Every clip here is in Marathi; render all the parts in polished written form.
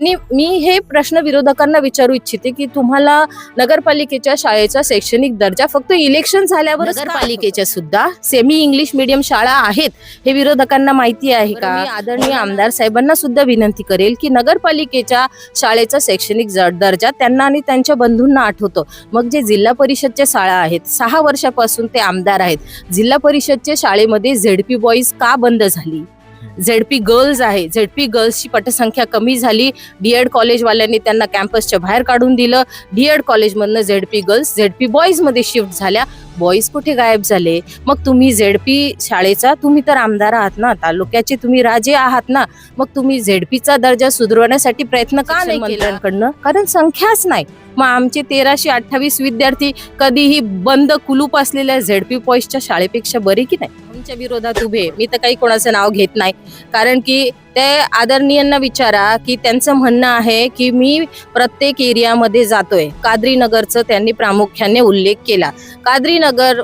आणि मी हे प्रश्न विरोधकांना विचारू इच्छिते की तुम्हाला नगरपालिकेच्या शाळेचा शैक्षणिक दर्जा फक्त इलेक्शन झाल्यावर नगरपालिकेच्या सुद्धा सेमी इंग्लिश मीडियम शाळा आहेत हे विरोधकांना माहिती आहे का? मी आदरणीय आमदार साहेबांना सुद्धा विनंती करेल की नगरपालिकेच्या शाळेचा शैक्षणिक दर्जा त्यांना आणि त्यांच्या बंधूंना आठवतो. मग जे जिल्हा परिषदच्या शाळा आहेत 6 वर्षापासून ते आमदार आहेत, जिल्हा परिषदच्या शाळेमध्ये झेडपी बॉईज का बंद झाली? झेडपी गर्ल्स आहे, झेडपी गर्ल्सची पटसंख्या कमी झाली. डीएड कॉलेजवाल्यांनी त्यांना कॅम्पसच्या बाहेर काढून दिलं. डीएड कॉलेजमधनं झेडपी गर्ल्स झेडपी बॉईज मध्ये शिफ्ट झाल्या. बॉईज कुठे गायब झाले? मग तुम्ही झेडपी शाळेचा तुम्ही तर आमदार आहात ना, तालुक्याचे तुम्ही राजे आहात ना, मग तुम्ही झेडपीचा दर्जा सुधारण्यासाठी प्रयत्न का नाही केला? कारण संख्याच नाही. मग आमचे 1328 विद्यार्थी कधीही बंद कुलूप असलेल्या झेडपी बॉईजच्या शाळेपेक्षा बरे की नाही? आमच्या विरोधात उभे, मी तर काही कोणाचं नाव घेत नाही, कारण की ते आदरणीयांना विचारा की त्यांचं म्हणणं आहे की मी प्रत्येक एरियामध्ये जातोय. काद्री नगरचं त्यांनी प्रामुख्याने उल्लेख केला. काद्री नगर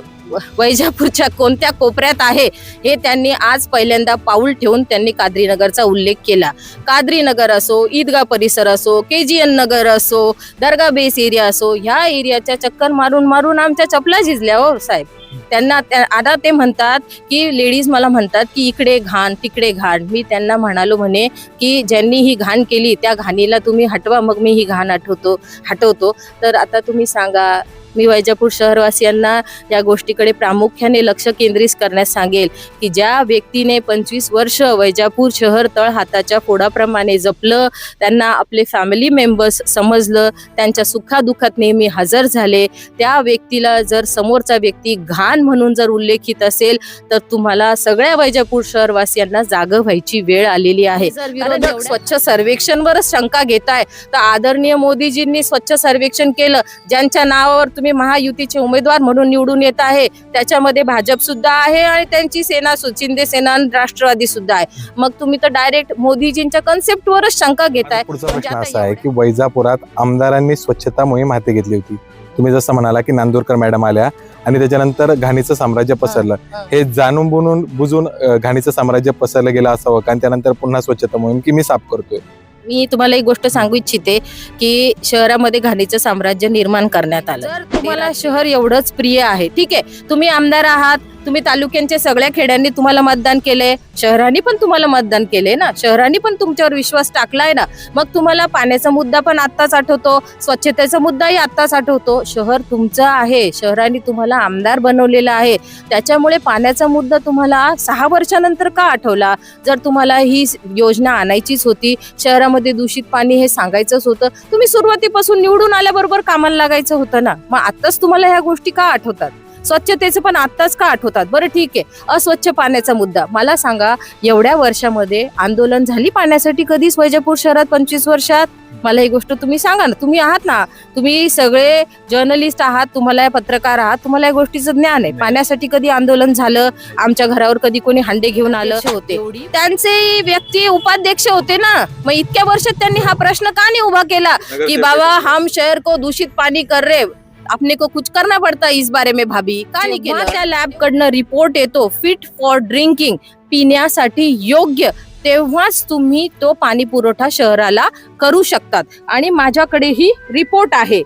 वैजापूरच्या कोणत्या कोपऱ्यात आहे हे त्यांनी आज पहिल्यांदा पाऊल ठेवून त्यांनी काद्री नगरचा उल्लेख केला. काद्री नगर असो, ईदगाह परिसर असो, KGN नगर असो, दर्गा बेस एरिया असो, ह्या एरियाच्या चक्कर मारून मारून आमच्या चपला झिजल्या हो साहेब. त्यांना आता ते म्हणतात की लेडीज मला म्हणतात की इकडे घाण तिकडे घाण. मी त्यांना म्हणालो म्हणे की ज्यांनी ही घाण केली त्या घाणीला तुम्ही हटवा, मग मी ही घाण हटवतो. तर आता तुम्ही सांगा, मी वैजापूर शहरवासियांना या गोष्टीकडे प्रामुख्याने लक्ष केंद्रित करण्यास सांगेल की ज्या व्यक्तीने 25 वर्ष वैजापूर शहर तळ हाताच्या फोडाप्रमाणे जपलं, त्यांना आपले फॅमिली मेंबर्स समजलं, त्यांच्या सुखादुखात नेहमी हजर झाले, त्या व्यक्तीला जर समोरचा व्यक्ती घाण म्हणून जर उल्लेखित असेल तर तुम्हाला सगळ्या वैजापूर शहरवासियांना जागं व्हायची वेळ आलेली आहे. जर विरोधक स्वच्छ सर्वेक्षणवरच शंका घेताय तर आदरणीय मोदीजींनी स्वच्छ सर्वेक्षण केलं. ज्यांच्या नावावर तुम्ही महायुतीचे उमेदवार म्हणून निवडून येत आहे त्याच्यामध्ये भाजप सुद्धा आहे आणि त्यांची सेना शिंदे सेना राष्ट्रवादी सुद्धा आहे. मग तुम्ही तर डायरेक्ट मोदीजींच्या कन्सेप्टवरच शंका घेताय. पुढचा प्रश्न असा आहे की वैजापुरात आमदारांनी स्वच्छता मोहीम हाती घेतली होती. तुम्ही जसं म्हणाला की नांदुरकर मॅडम आल्या आणि त्याच्यानंतर घाणीचं साम्राज्य पसरलं. हे जाणून बुजून घाणीचं साम्राज्य पसरलं गेलं असावं कारण त्यानंतर पुन्हा स्वच्छता मोहीम की मी साफ करतोय. मी तुम्हाला एक गोष्ट सांगू इच्छिते की शहरामध्ये घाणीचं साम्राज्य निर्माण करण्यात आलं. जर तुम्हाला शहर एवढंच प्रिय आहे, ठीक आहे, तुम्ही आमदार आहात, तुम्ही तालुक्यांच्या सगळ्या खेड्यांनी तुम्हाला मतदान केलंय, शहरांनी पण तुम्हाला मतदान केलंय ना, शहरांनी पण तुमच्यावर विश्वास टाकलाय ना, मग तुम्हाला पाण्याचा मुद्दा पण आत्ताच आठवतो, स्वच्छतेचा मुद्दाही आत्ताच आठवतो. शहर तुमचं आहे, शहरांनी तुम्हाला आमदार बनवलेला आहे, त्याच्यामुळे पाण्याचा मुद्दा तुम्हाला 6 वर्षानंतर का आठवला? जर तुम्हाला ही योजना आणायचीच होती, शहरामध्ये दूषित पाणी हे सांगायचंच होतं, तुम्ही सुरुवातीपासून निवडून आल्याबरोबर कामाला लागायचं होतं ना. मग आत्ताच तुम्हाला ह्या गोष्टी का आठवतात? स्वच्छतेचे पण आत्ताच का आठवतात? बरं ठीक आहे, अस्वच्छ पाण्याचा मुद्दा मला सांगा, एवढ्या वर्षामध्ये आंदोलन झाली पाण्यासाठी कधीच वैजापूर शहरात 25 वर्षात? मला ही गोष्ट तुम्ही सांगा ना. तुम्ही आहात ना, तुम्ही सगळे जर्नलिस्ट आहात, तुम्हाला पत्रकार आहात, तुम्हाला या गोष्टीचं ज्ञान आहे. पाण्यासाठी कधी आंदोलन झालं? आमच्या घरावर कधी कोणी हांडे घेऊन आलं होते? त्यांचे व्यक्ती उपाध्यक्ष होते ना. मग इतक्या वर्षात त्यांनी हा प्रश्न का नाही उभा केला की बाबा हम शहर को दूषित पाणी कर रहे, अपने को कुछ करना पड़ता इस बारे में भाभी? का नाही केलं? त्या लॅब कडनं रिपोर्ट येतो फिट फॉर ड्रिंकिंग, पिण्यासाठी योग्य, तेव्हाच तुम्ही तो पाणी पुरवठा शहराला करू शकतात. आणि माझ्याकडे ही रिपोर्ट आहे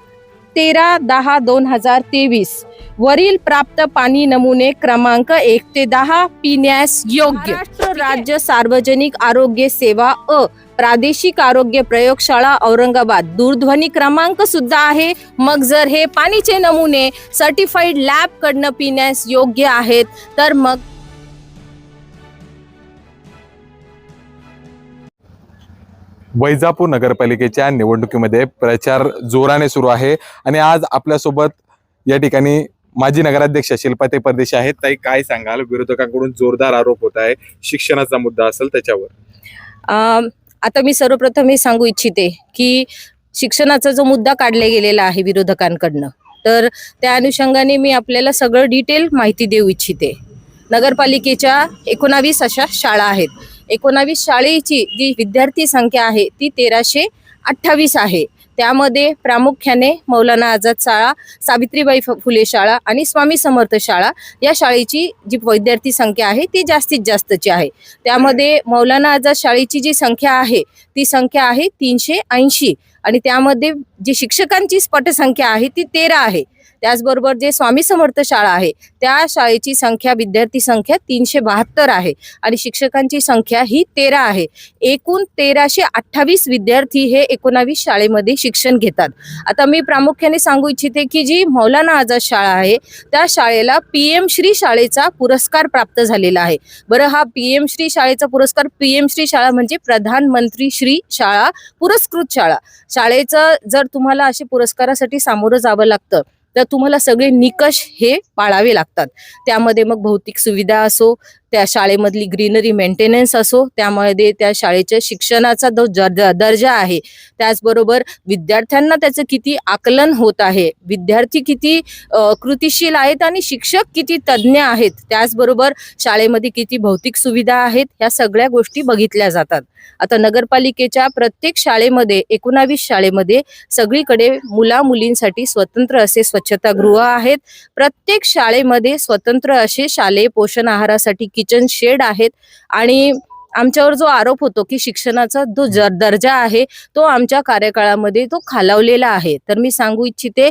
13/10/2023 वरील प्राप्त पाणी नमुने क्रमांक 1 ते 10 पिण्यास योग्य. महाराष्ट्र राज्य सार्वजनिक आरोग्य सेवा प्रादेशिक आरोग्य प्रयोगशाळा औरंगाबाद दूरध्वनी क्रमांक सुद्धा आहे. मग जर हे पाणीचे नमुने सर्टिफाईड लॅब कडनं पिण्यास योग्य आहेत तर मग वैजापूर नगरपालिकेच्या निवडणुकीमध्ये प्रचार जोराने सुरू आहे आणि आज आपल्यासोबत या ठिकाणी माजी नगराध्यक्ष शिल्पाताई परदेशी आहेत. ताई, काय सांगाल? विरोधकांकडून जोरदार आरोप होत आहे, शिक्षणाचा मुद्दा असेल त्याच्यावर. आता मी सर्वप्रथम हे सांगू इच्छिते की शिक्षणाचा जो मुद्दा काढला गेलेला आहे विरोधकांकडनं, तर त्या अनुषंगाने मी आपल्याला सगळं डिटेल माहिती देऊ इच्छिते. नगरपालिकेच्या 19 अशा शाळा आहेत. 19 शाळेची जी विद्यार्थी संख्या आहे ती 1328 आहे. त्यामध्ये प्रामुख्याने मौलाना आझाद शाळा, सावित्रीबाई फुले शाळा आणि स्वामी समर्थ शाळा या शाळेची जी विद्यार्थी संख्या आहे ती जास्तीत जास्तची आहे. त्यामध्ये मौलाना आझाद शाळेची जी संख्या आहे ती संख्या आहे 380 आणि त्यामध्ये जी शिक्षकांची पटसंख्या आहे ती 13 आहे. त्याचबरोबर जे स्वामी समर्थ शाळा आहे त्या शाळेची संख्या, विद्यार्थी संख्या 372 आहे आणि शिक्षकांची संख्या ही 13 आहे. एकूण 1328 विद्यार्थी हे 19 शाळेमध्ये शिक्षण घेतात. आता मी प्रामुख्याने सांगू इच्छिते की जी मौलाना आझाद शाळा आहे त्या शाळेला PM श्री शाळेचा पुरस्कार प्राप्त झालेला आहे. बरं, हा PM श्री शाळेचा पुरस्कार, PM श्री शाळा म्हणजे प्रधानमंत्री श्री शाळा पुरस्कृत शाळा. शाळेचं जर तुम्हाला अशा पुरस्कारासाठी सामोरं जावं लागतं तर तुम्हाला सगळे निकष हे पाळावे लागतात. त्यामध्ये मग भौतिक सुविधा असो, त्या शाळेमधली ग्रीनरी मेंटेनन्स असो, त्यामध्ये त्या शाळेच्या शिक्षणाचा जो दर्जा आहे, त्याचबरोबर विद्यार्थ्यांना त्याचं किती आकलन होत आहे, विद्यार्थी किती कृतिशील आहेत आणि शिक्षक किती तज्ज्ञ आहेत, त्याचबरोबर शाळेमध्ये किती भौतिक सुविधा आहेत, ह्या सगळ्या गोष्टी बघितल्या जातात. आता नगरपालिकेच्या प्रत्येक शाळेमध्ये 19 शाळेमध्ये सगळीकडे मुला मुलींसाठी स्वतंत्र असे स्वच्छतागृह आहेत. प्रत्येक शाळेमध्ये स्वतंत्र असे शालेय पोषण आहारासाठी किचन शेड आहेत आणि आमच्यावर जो आरोप होतो की शिक्षणाचा जो दर्जा आहे तो आमच्या कार्यकाळामध्ये तो खालावलेला आहे, तर मी सांगू इच्छिते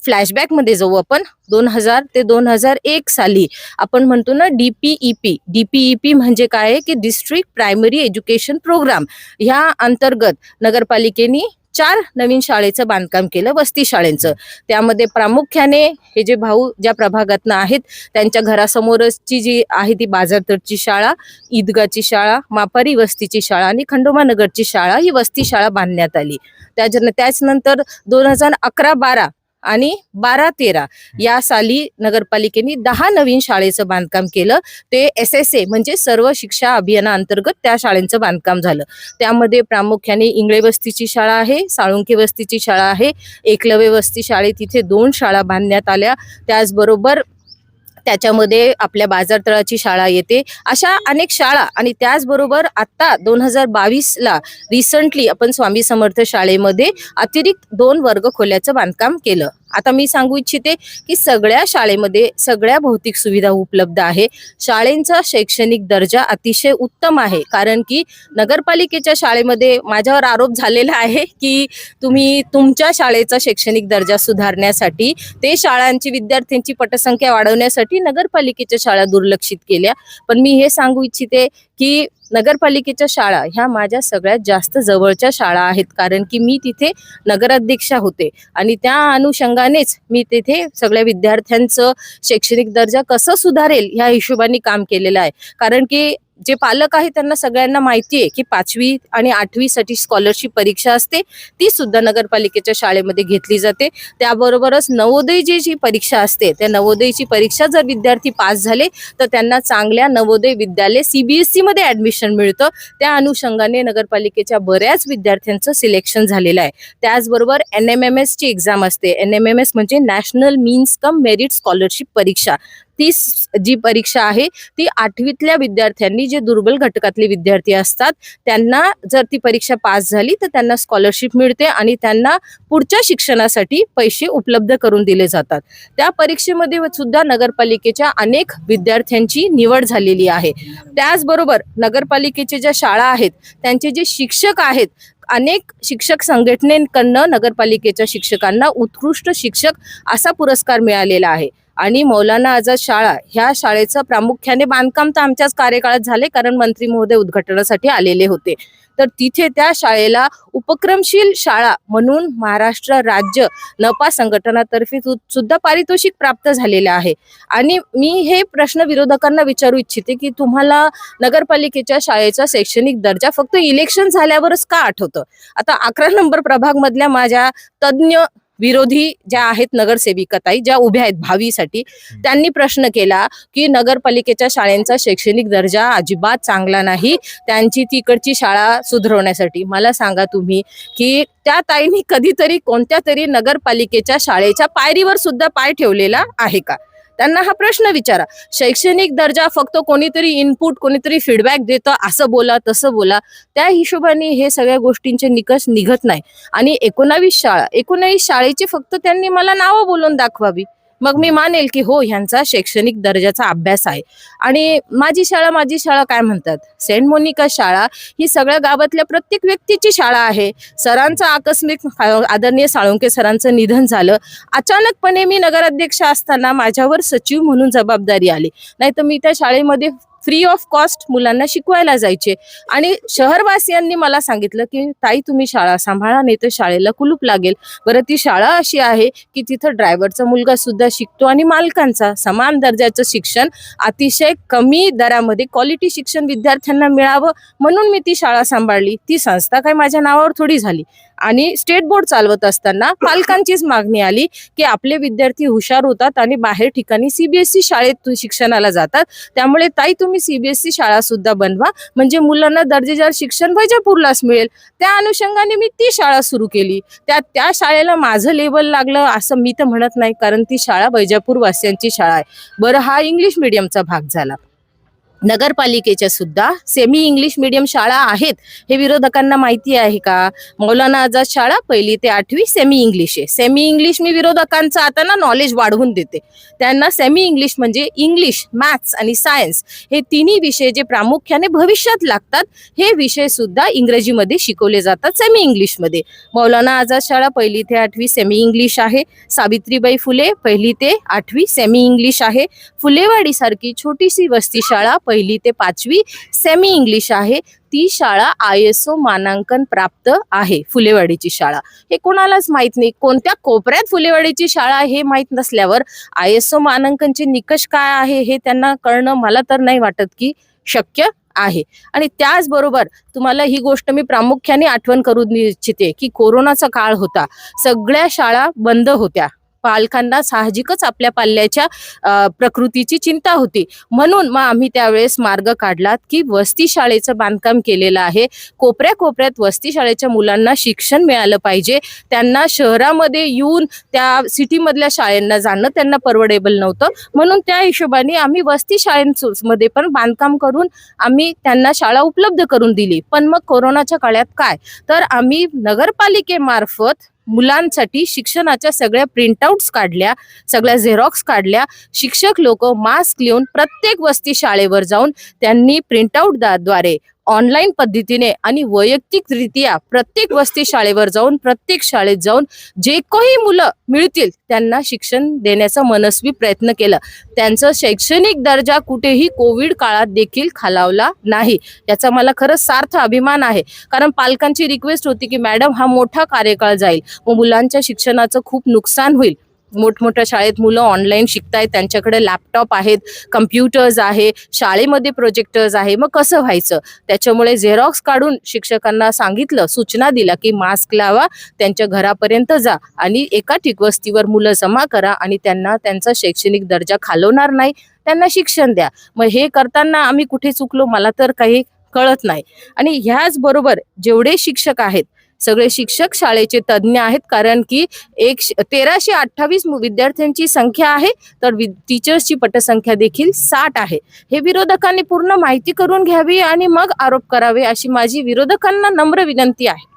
फ्लॅशबॅक मध्ये जाऊ आपण. 2000 ते 2001 साली आपण म्हणतो ना DPEP म्हणजे काय आहे की डिस्ट्रिक्ट प्रायमरी एज्युकेशन प्रोग्राम, ह्या अंतर्गत नगरपालिकेने 4 नवीन शाळेचं बांधकाम केलं, वस्ती शाळेचं. त्यामध्ये प्रामुख्याने हे जे भाऊ ज्या प्रभागातनं आहेत त्यांच्या घरासमोरची जी आहे ती बाजारतळची शाळा, ईदगाची शाळा, मापारी वस्तीची शाळा आणि खंडोबा नगरची शाळा, ही वस्ती शाळा बांधण्यात आली. त्याचनंतर 2011-12 आणि 12-13 या साली नगरपालिकेने 10 नवीन शाळेचं बांधकाम केलं. ते SSA म्हणजे सर्व शिक्षा अभियानाअंतर्गत त्या शाळेचं बांधकाम झालं. त्यामध्ये प्रामुख्याने इंगळे वस्तीची शाळा आहे, साळुंके वस्तीची शाळा आहे, एकलव्य वस्ती शाळेत तिथे 2 शाळा बांधण्यात आल्या. त्याचबरोबर त्याच्यामध्ये आपल्या बाजारतळाची शाळा येते, अशा अनेक शाळा. आणि त्याचबरोबर आता 2022ला रिसंटली आपण स्वामी समर्थ शाळेमध्ये अतिरिक्त 2 वर्गखोल्याचं बांधकाम केलं. आता मी सांगू इच्छिते की सगळ्या शाळेमध्ये सगळ्या भौतिक सुविधा उपलब्ध आहे. शाळेंचा शैक्षणिक दर्जा अतिशय उत्तम आहे, कारण की नगरपालिकेच्या शाळेमध्ये माझ्यावर आरोप झालेला आहे की तुम्ही तुमच्या शाळेचा शैक्षणिक दर्जा सुधारण्यासाठी, ते शाळांची विद्यार्थ्यांची पटसंख्या वाढवण्यासाठी नगरपालिकेच्या शाळा दुर्लक्षित केल्या. पण मी हे सांगू इच्छिते की नगरपालिकेच्या शाळा ह्या माझ्या सगळ्यात जास्त जवळच्या शाळा आहेत, कारण की मी तिथे नगराध्यक्षा होते आणि त्या अनुषंगानेच मी तिथे सगळ्या विद्यार्थ्यांचं शैक्षणिक दर्जा कसं सुधारेल ह्या हिशोबाने काम केलेलं आहे. कारण की जे पालक आहे त्यांना सगळ्यांना माहिती आहे की 5वी आणि 8वी साठी स्कॉलरशिप परीक्षा असते, ती सुद्धा नगरपालिकेच्या शाळेमध्ये घेतली जाते. त्याबरोबरच नवोदय जी परीक्षा असते, त्या नवोदयची परीक्षा जर विद्यार्थी पास झाले तर त्यांना चांगल्या नवोदय विद्यालय CBSE मध्ये ऍडमिशन मिळतं. त्या अनुषंगाने नगरपालिकेच्या बऱ्याच विद्यार्थ्यांचं सिलेक्शन झालेलं आहे. त्याचबरोबर NMMS ची एक्झाम असते. NMMS म्हणजे national means cum merit scholarship परीक्षा. ती जी परीक्षा आहे ती 8वीतल्या विद्यार्थ्यांनी, जे दुर्बल घटकातले विद्यार्थी असतात, त्यांना जर ती परीक्षा पास झाली तर त्यांना स्कॉलरशिप मिळते आणि त्यांना पुढच्या शिक्षणासाठी पैसे उपलब्ध करून दिले जातात. त्या परीक्षेमध्ये सुद्धा नगरपालिकेच्या अनेक विद्यार्थ्यांची निवड झालेली आहे. त्याचबरोबर नगरपालिकेच्या ज्या शाळा आहेत त्यांचे जे शिक्षक आहेत, अनेक शिक्षक संघटनेकडनं नगरपालिकेच्या शिक्षकांना उत्कृष्ट शिक्षक असा पुरस्कार मिळालेला आहे. आणि मौलाना आझाद शाळा ह्या शाळेचं प्रामुख्याने बांधकाम तर आमच्याच कार्यकाळात झाले, कारण मंत्री महोदय उद्घाटनासाठी आलेले होते. तर तिथे त्या शाळेला उपक्रमशील शाळा म्हणून महाराष्ट्र राज्य नपा संघटनातर्फे सुद्धा पारितोषिक प्राप्त झालेलं आहे. आणि मी हे प्रश्न विरोधकांना विचारू इच्छिते की तुम्हाला नगरपालिकेच्या शाळेचा शैक्षणिक दर्जा फक्त इलेक्शन झाल्यावरच का आठवतं? आता 11 नंबर प्रभाग मधल्या माझ्या तज्ञ विरोधी ज्या आहेत नगरसेविकाताई, ज्या उभ्या आहेत भावीसाठी, त्यांनी प्रश्न केला की नगरपालिकेच्या शाळेंचा शैक्षणिक दर्जा अजिबात चांगला नाही, त्यांची तिकडची शाळा सुधारवण्यासाठी. मला सांगा तुम्ही की त्या ताईंनी कधीतरी कोणत्या तरी नगरपालिकेच्या शाळेच्या पायरीवर सुद्धा पाय ठेवलेला आहे का? त्यांना हा प्रश्न विचारा. शैक्षणिक दर्जा फक्त कोणीतरी इनपुट, कोणीतरी फीडबॅक देतं, असं बोला तसं बोला, त्या हिशोबाने हे सगळ्या गोष्टींचे निकष निघत नाही. आणि 19 शाळेची फक्त त्यांनी मला नावं बोलून दाखवावी, मग मी मानेल की हो ह्यांचा शैक्षणिक दर्जाचा अभ्यास आहे. आणि माझी शाळा काय म्हणतात, सेंट मोनिका शाळा ही सगळ्या गावातल्या प्रत्येक व्यक्तीची शाळा आहे. सरांचं आकस्मिक आदरणीय साळुंके सरांचं निधन झालं. अचानकपणे मी नगराध्यक्ष असताना माझ्यावर सचिव म्हणून जबाबदारी आली, नाही तर मी त्या शाळेमध्ये फ्री ऑफ कॉस्ट मुलांना शिकवायला जायचे. आणि शहरवासियांनी मला सांगितलं की ताई तुम्ही शाळा सांभाळा, नाही तर शाळेला कुलूप लागेल. बरं, ती शाळा अशी आहे की तिथं ड्रायव्हरचा मुलगा सुद्धा शिकतो आणि मालकांचा समान दर्जाचं शिक्षण अतिशय कमी दरामध्ये क्वालिटी शिक्षण विद्यार्थ्यांना मिळावं म्हणून मी ती शाळा सांभाळली. ती संस्था काय माझ्या नावावर थोडी झाली. आणि स्टेट बोर्ड चालवत असताना पालकांचीच मागणी आली की आपले विद्यार्थी हुशार होतात आणि बाहेर ठिकाणी सीबीएसई शाळेत शिक्षणाला जातात, त्यामुळे ताई तुम्ही सीबीएसई शाळा सुद्धा बनवा, म्हणजे मुलांना दर्जेदार शिक्षण वैजापूरलाच मिळेल. त्या अनुषंगाने मी ती शाळा सुरू केली. त्या शाळेला माझं लेबल लागलं असं मी तर म्हणत नाही, कारण ती शाळा वैजापूर वासियांची शाळा आहे. बरं, हा इंग्लिश मीडियमचा भाग झाला. नगरपालिकेच्या सुद्धा सेमी इंग्लिश मीडियम शाळा आहेत, हे विरोधकांना माहिती आहे का? मौलाना आझाद शाळा 1ली ते 8वी सेमी इंग्लिश आहे. सेमी इंग्लिश मी विरोधकांचं आता ना नॉलेज वाढवून देते त्यांना. सेमी इंग्लिश म्हणजे इंग्लिश, मॅथ्स आणि सायन्स हे तिन्ही विषय जे प्रामुख्याने भविष्यात लागतात, हे विषय सुद्धा इंग्रजीमध्ये शिकवले जातात सेमी इंग्लिशमध्ये. मौलाना आझाद शाळा 1ली ते 8वी सेमी इंग्लिश आहे. सावित्रीबाई फुले 1ली ते 8वी सेमी इंग्लिश आहे. फुलेवाडी सारखी छोटीशी वस्ती शाळा 1ली ते 5वी सेमी इंग्लिश आहे. ती शाळा ISO मानांकन प्राप्त आहे. फुलेवाडीची शाळा हे कोणालाच माहित नाही. कोणत्या कोपऱ्यात फुलेवाडीची शाळा हे माहित नसल्यावर ISO मानांकनचे निकष काय आहे हे त्यांना कळणं मला तर नाही वाटत की शक्य आहे. आणि त्याचबरोबर तुम्हाला ही गोष्ट मी प्रामुख्याने आठवण करून इच्छिते की कोरोनाचा काळ होता, सगळ्या शाळा बंद होत्या. पालकांना साहजिकच आपल्या पाल्याच्या प्रकृतीची चिंता होती, म्हणून मग आम्ही त्यावेळेस मार्ग काढला की वस्ती शाळेचं बांधकाम केलेलं आहे. कोपऱ्यात वस्ती शाळेच्या मुलांना शिक्षण मिळालं पाहिजे. त्यांना शहरामध्ये येऊन त्या सिटीमधल्या शाळांना जाणं त्यांना परवडेबल नव्हतं, म्हणून त्या हिशोबाने आम्ही वस्ती शाळांमध्ये पण बांधकाम करून आम्ही त्यांना शाळा उपलब्ध करून दिली. पण मग कोरोनाच्या काळात काय, तर आम्ही नगरपालिकेमार्फत मुलांसाठी शिक्षणाच्या सगळ्या प्रिंटआउट्स काढल्या, सगळ्या झेरॉक्स काढल्या. शिक्षक लोक मास्क लिहून प्रत्येक वस्ती शाळेवर जाऊन त्यांनी प्रिंटआउटद्वारे ऑनलाईन पद्धतीने आणि वैयक्तिकरित्या प्रत्येक वस्ती शाळेवर जाऊन प्रत्येक शाळेत जाऊन जे काही मुलं मिळतील त्यांना शिक्षण देण्याचा मनस्वी प्रयत्न केला. त्यांचा शैक्षणिक दर्जा कुठेही कोविड काळात देखील खालावला नाही, याचा मला खरंच सार्थ अभिमान आहे. कारण पालकांची रिक्वेस्ट होती की मॅडम हा मोठा कार्यकाळ जाईल, मग मुलांच्या शिक्षणाचं खूप नुकसान होईल. मोठमोठ्या शाळेत मुलं ऑनलाईन शिकतायत, त्यांच्याकडे लॅपटॉप आहेत, कम्प्युटर्स आहे, शाळेमध्ये प्रोजेक्टर्स आहे, मग कसं व्हायचं? त्याच्यामुळे झेरॉक्स काढून शिक्षकांना सांगितलं, सूचना दिल्या की मास्क लावा, त्यांच्या घरापर्यंत जा आणि एका वस्तीवर मुलं जमा करा आणि त्यांना त्यांचा शैक्षणिक दर्जा खालवणार नाही, त्यांना शिक्षण द्या. मग हे करताना आम्ही कुठे चुकलो मला तर काही कळत नाही. आणि ह्याच बरोबर जेवढे शिक्षक आहेत सगळे शिक्षक शाळेचे तज्ज्ञ आहेत, कारण की 1328 विद्यार्थ्यांची संख्या आहे, तर टीचर्सची पटसंख्या देखील 60 आहे. हे विरोधकांनी पूर्ण माहिती करून घ्यावी आणि मग आरोप करावे अशी माझी विरोधकांना नम्र विनंती आहे.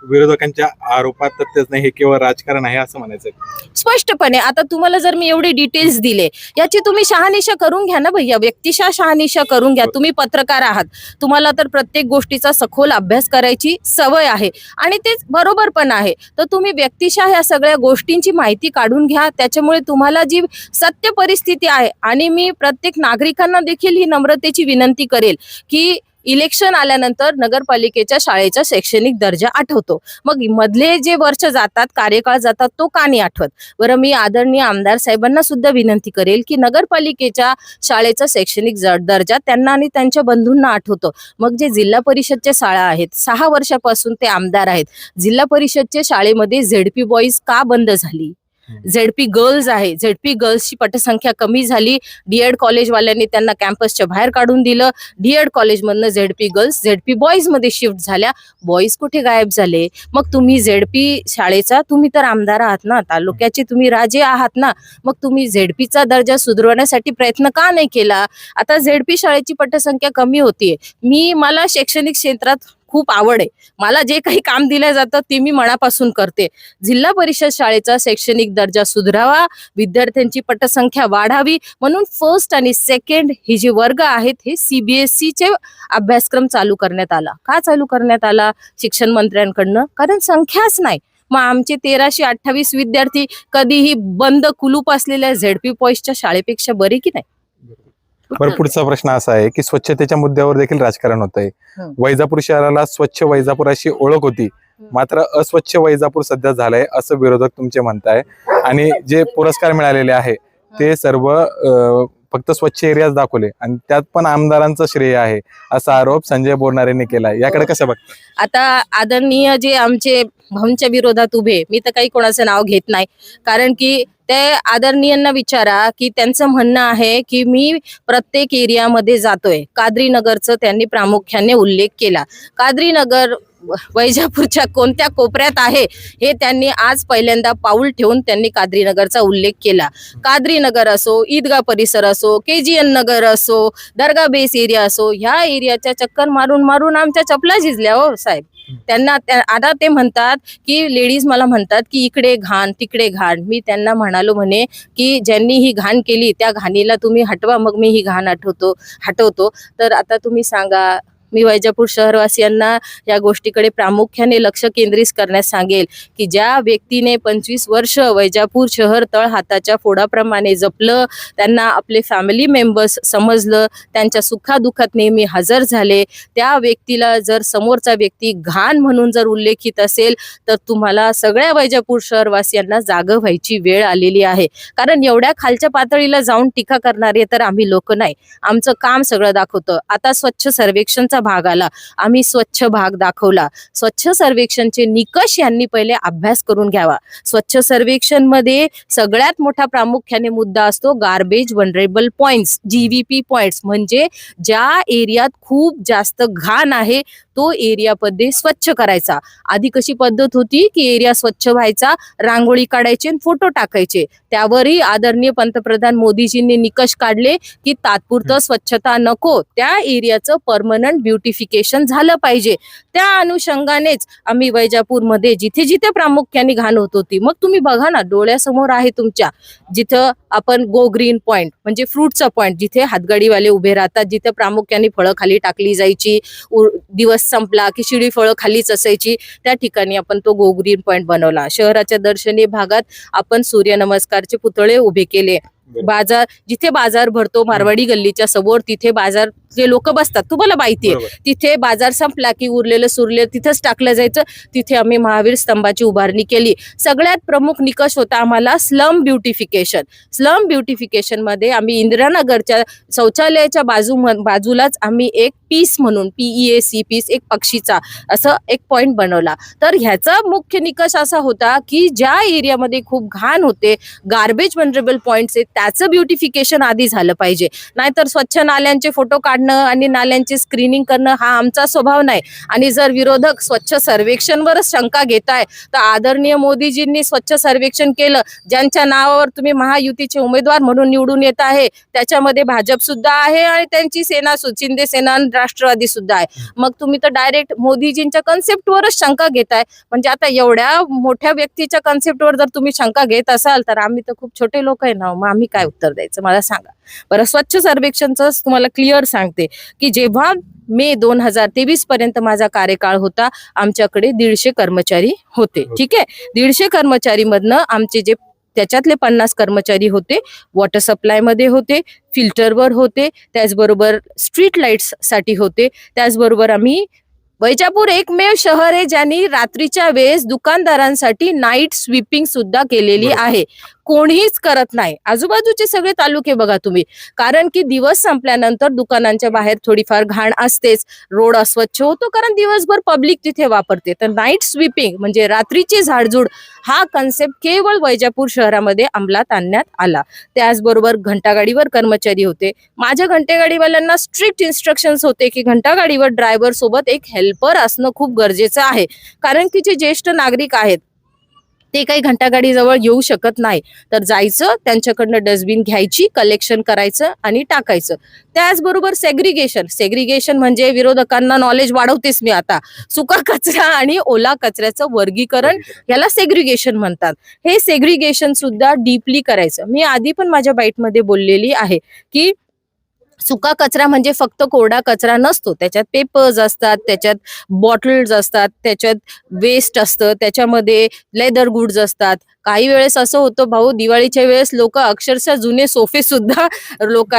विरोधकांच्या आरोपात तथ्यच नाही, हे केवळ राजकारण आहे असं म्हणायचं स्पष्टपणे. आता तुम्हाला जर मी एवढे डिटेल्स दिले, याची तुम्ही शहानिशा करून घ्या ना भैया, व्यक्तिशः शहानिशा करून घ्या. तुम्ही पत्रकार आहात, तुम्हाला तर प्रत्येक गोष्टीचा सखोल अभ्यास करायची सवय आहे आणि तेच बरोबर पण आहे. तर तुम्ही व्यक्तिशः ह्या सगळ्या गोष्टींची माहिती काढून घ्या, त्याच्यामुळे तुम्हाला जी सत्य परिस्थिती आहे. आणि मी प्रत्येक नागरिकांना देखील ही नम्रतेची विनंती करेल की इलेक्शन आल्यानंतर नगरपालिकेच्या शाळेचा शैक्षणिक दर्जा आठवतो, मग मधले जे वर्ष जातात, कार्यकाळ जातात, तो का नाही आठवत? बरं, मी आदरणीय आमदार साहेबांना सुद्धा विनंती करेल की नगरपालिकेच्या शाळेचा शैक्षणिक दर्जा त्यांना आणि त्यांच्या बंधूंना आठवतो. मग जे जिल्हा परिषदच्या शाळा आहेत, 6 वर्षापासून ते आमदार आहेत, जिल्हा परिषदच्या शाळेमध्ये ZP बॉईज का बंद झाली? झेडपी गर्ल्स आहे, झेडपी गर्ल्सची पटसंख्या कमी झाली. डीएड कॉलेजवाल्यांनी त्यांना कॅम्पसच्या बाहेर काढून दिलं. डीएड कॉलेजमधनं झेडपी गर्ल्स झेडपी बॉईज मध्ये शिफ्ट झाल्या. बॉईज कुठे गायब झाले? मग तुम्ही झेडपी शाळेचा तुम्ही तर आमदार आहात ना, तालुक्याचे तुम्ही राजे आहात ना, मग तुम्ही झेडपीचा दर्जा सुधारवण्यासाठी प्रयत्न का नाही केला? आता झेडपी शाळेची पटसंख्या कमी होतीये. मला शैक्षणिक क्षेत्रात खूप आवड आहे. मला जे काही काम दिलं जातं ते मी मनापासून करते. जिल्हा परिषद शाळेचा शैक्षणिक दर्जा सुधारावा, विद्यार्थ्यांची पटसंख्या वाढावी म्हणून फर्स्ट आणि सेकंड ही जी वर्ग आहेत हे CBSE चे अभ्यासक्रम चालू करण्यात आला. का चालू करण्यात आला? शिक्षण मंत्र्यांकडनं. कारण संख्याच नाही. मग आमचे 1328 विद्यार्थी कधीही बंद कुलूप असलेल्या झेडपी पॉईसच्या शाळेपेक्षा बरे की नाही? बरं, पुढचा प्रश्न असा आहे की स्वच्छतेच्या मुद्द्यावर देखील राजकारण होत आहे. वैजापूर शहराला स्वच्छ वैजापूर अशी ओळख होती, मात्र अस्वच्छ वैजापूर सध्या झालंय असं विरोधक तुमचे म्हणताय. आणि जे पुरस्कार मिळालेले आहे ते सर्व फक्त स्वच्छ एरियाज दाखवले आणि त्यात पण आमदारांचं श्रेय आहे असा आरोप संजय बोरनारेंनी केलाय. याकडे कसं बघ? आता आदरणीय जे आमचे भाऊंच्या विरोधात उभे, मी तर काही कोणाचं नाव घेत नाही, कारण की ते आदरणीयांना विचारा की त्यांचं म्हणणं आहे की मी प्रत्येक एरियामध्ये जातोय. काद्री नगरचं त्यांनी प्रामुख्याने उल्लेख केला. काद्री नगर वैजापूरच्या कोणत्या कोपऱ्यात आहे हे त्यांनी आज पहिल्यांदा पाऊल ठेवून त्यांनी काद्री नगरचा उल्लेख केला. काद्री नगर असो, ईदगाह परिसर असो, KGN नगर असो, दर्गा बेस एरिया असो, ह्या एरियाच्या चक्कर मारून मारून आमच्या चपला झिजल्या हो साहेब. त्यांना आता ते म्हणतात की लेडीज मला म्हणतात की इकडे घाण तिकडे घाण. मी त्यांना म्हणालो म्हणे की ज्यांनी ही घाण केली त्या घाणीला तुम्ही हटवा, मग मी ही घाण हटवतो. तर आता तुम्ही सांगा, मी वैजापूर शहरवासियांना या गोष्टीकडे प्रामुख्याने लक्ष केंद्रित करण्यास सांगेल की ज्या व्यक्तीने 25 वर्ष वैजापूर शहर तळ हाताच्या फोडाप्रमाणे जपलं, त्यांना आपले फॅमिली मेंबर्स समजलं, त्यांच्या सुखादुखात नेहमी हजर झाले, त्या व्यक्तीला जर समोरचा व्यक्ती घाण म्हणून जर उल्लेखित असेल तर तुम्हाला सगळ्या वैजापूर शहरवासियांना जागं व्हायची वेळ आलेली आहे. कारण एवढ्या खालच्या पातळीला जाऊन टीका करणारे तर आम्ही लोक नाही. आमचं काम सगळं दाखवतं. आता स्वच्छ सर्वेक्षणचा भाग आला, आम्ही स्वच्छ भाग दाखवला. स्वच्छ सर्वेक्षणचे निकष यांनी पहिले अभ्यास करून घ्यावा. स्वच्छ सर्वेक्षण मध्ये सगळ्यात मोठा प्रामुख्याने मुद्दा असतो garbage vulnerable points, GVP points, म्हणजे ज्या एरियात खूप जास्त घाण आहे तो एरियामध्ये स्वच्छ करायचा. आधी कशी पद्धत होती की एरिया स्वच्छ व्हायचा, रांगोळी काढायची आणि फोटो टाकायचे. त्यावरही आदरणीय पंतप्रधान मोदीजींनी निकष काढले की तात्पुरतं स्वच्छता नको, त्या एरियाचं परमनंट ब्युटिफिकेशन झालं पाहिजे. त्या अनुषंगानेच आम्ही वैजापूरमध्ये जिथे जिथे प्रामुख्याने घाण होत होती, मग तुम्ही बघा ना डोळ्यासमोर आहे तुमच्या, जिथं आपण गो ग्रीन पॉइंट म्हणजे फ्रूटचा पॉइंट, जिथे हातगाडीवाले उभे राहतात, जिथे प्रामुख्याने फळं खाली टाकली जायची, दिवस संपला की शिडी फळं खालीच असायची, त्या ठिकाणी आपण तो गो ग्रीन पॉइंट बनवला. शहराच्या दर्शनीय भागात आपण सूर्यनमस्कारचे पुतळे उभे केले. बाजार, जिथे बाजार भरतो मारवाडी गल्लीच्या समोर, तिथे बाजार जे लोक बसतात, तुम्हाला माहितीये, तिथे बाजार संपला की उरलेलं सुरलेलं तिथेच टाकलं जायचं. तिथे आम्ही महावीर स्तंभाची उभारणी केली. सगळ्यात प्रमुख निकष होता आम्हाला स्लम ब्युटिफिकेशन. स्लम ब्युटिफिकेशन मध्ये आम्ही इंदिरानगरच्या शौचालयाच्या बाजूलाच आम्ही एक पीस म्हणून PEAC पीस, एक पक्षीचा असं एक पॉइंट बनवला. तर ह्याचा मुख्य निकष असा होता की ज्या एरियामध्ये खूप घाण होते, गार्बेज वनरेबल पॉइंट्स आहेत, त्याचं ब्युटिफिकेशन आधी झालं पाहिजे. नाहीतर स्वच्छ नाल्यांचे फोटो काढणं आणि नाल्यांचे स्क्रीनिंग करणं हा आमचा स्वभाव नाही. आणि जर विरोधक स्वच्छ सर्वेक्षणवरच शंका घेताय तर आदरणीय मोदीजींनी स्वच्छ सर्वेक्षण केलं. ज्यांच्या नावावर तुम्ही महायुतीचे उमेदवार म्हणून निवडून येत आहे त्याच्यामध्ये भाजप सुद्धा आहे आणि त्यांची सेना, शिंदे सेना, राष्ट्रवादी सुद्धा आहे. मग तुम्ही तर डायरेक्ट मोदीजींच्या कन्सेप्टवरच शंका घेताय. म्हणजे आता एवढ्या मोठ्या व्यक्तीच्या कन्सेप्टवर जर तुम्ही शंका घेत असाल तर आम्ही तर खूप छोटे लोक आहे ना, मग आम्ही काय उत्तर द्यायचं मला सांगा बरं. स्वच्छ सर्वेक्षणचं तुम्हाला क्लिअर सांगते की जेव्हा मे 2023 पर्यंत माझा कार्यकाळ होता, आमच्याकडे 150 कर्मचारी होते. ठीक आहे, 150 कर्मचारी मधनं आमचे जे त्याच्यातले 50 कर्मचारी होते वॉटर सप्लाय मध्ये होते, फिल्टरवर होते, त्याचबरोबर स्ट्रीट लाईट्स साठी होते, त्याचबरोबर आम्ही वैजापूर एकमेव शहर आहे ज्यांनी रात्रीच्या वेळेस दुकानदारांसाठी नाईट स्वीपिंग सुद्धा केलेली बरोबर. आहे. कोणीच करत नाही. आजूबाजूचे सगळे तालुके बघा तुम्ही, कारण की दिवस संपल्यानंतर दुकानांच्या बाहेर थोडीफार घाण असतेच, रोड अस्वच्छ होतो कारण दिवसभर पब्लिक तिथे वापरते. तर नाईट स्वीपिंग म्हणजे रात्रीची झाडझूड हा कन्सेप्ट केवळ वैजापूर शहरामध्ये अंमलात आणण्यात आला. त्याचबरोबर घंटागाडीवर कर्मचारी होते. माझ्या घंटेगाडीवाल्यांना स्ट्रिक्ट इन्स्ट्रक्शन्स होते की घंटागाडीवर ड्रायव्हर सोबत एक हेल्पर असणं खूप गरजेचं आहे, कारण की जे ज्येष्ठ नागरिक आहेत ते काही घंटागाडीजवळ येऊ शकत नाही. तर जायचं, त्यांच्याकडनं डस्टबिन घ्यायची, कलेक्शन करायचं आणि टाकायचं. त्याचबरोबर सेग्रिगेशन म्हणजे विरोधकांना नॉलेज वाढवतेच मी आता, सुका कचरा आणि ओला कचऱ्याचं वर्गीकरण याला सेग्रिगेशन म्हणतात. हे सेग्रिगेशन सुद्धा डीपली करायचं. मी आधी पण माझ्या बाईटमध्ये बोललेली आहे की सुका कचरा म्हणजे फक्त कोरडा कचरा नसतो, त्याच्यात पेपर्स असतात, त्याच्यात बॉटल्स असतात, त्याच्यात वेस्ट असतं, त्याच्यामध्ये लेदर गुड्स असतात. काही वेळेस असं होतं भाऊ, दिवाळीच्या वेळेस लोक अक्षरशः जुने सोफे सुद्धा लोक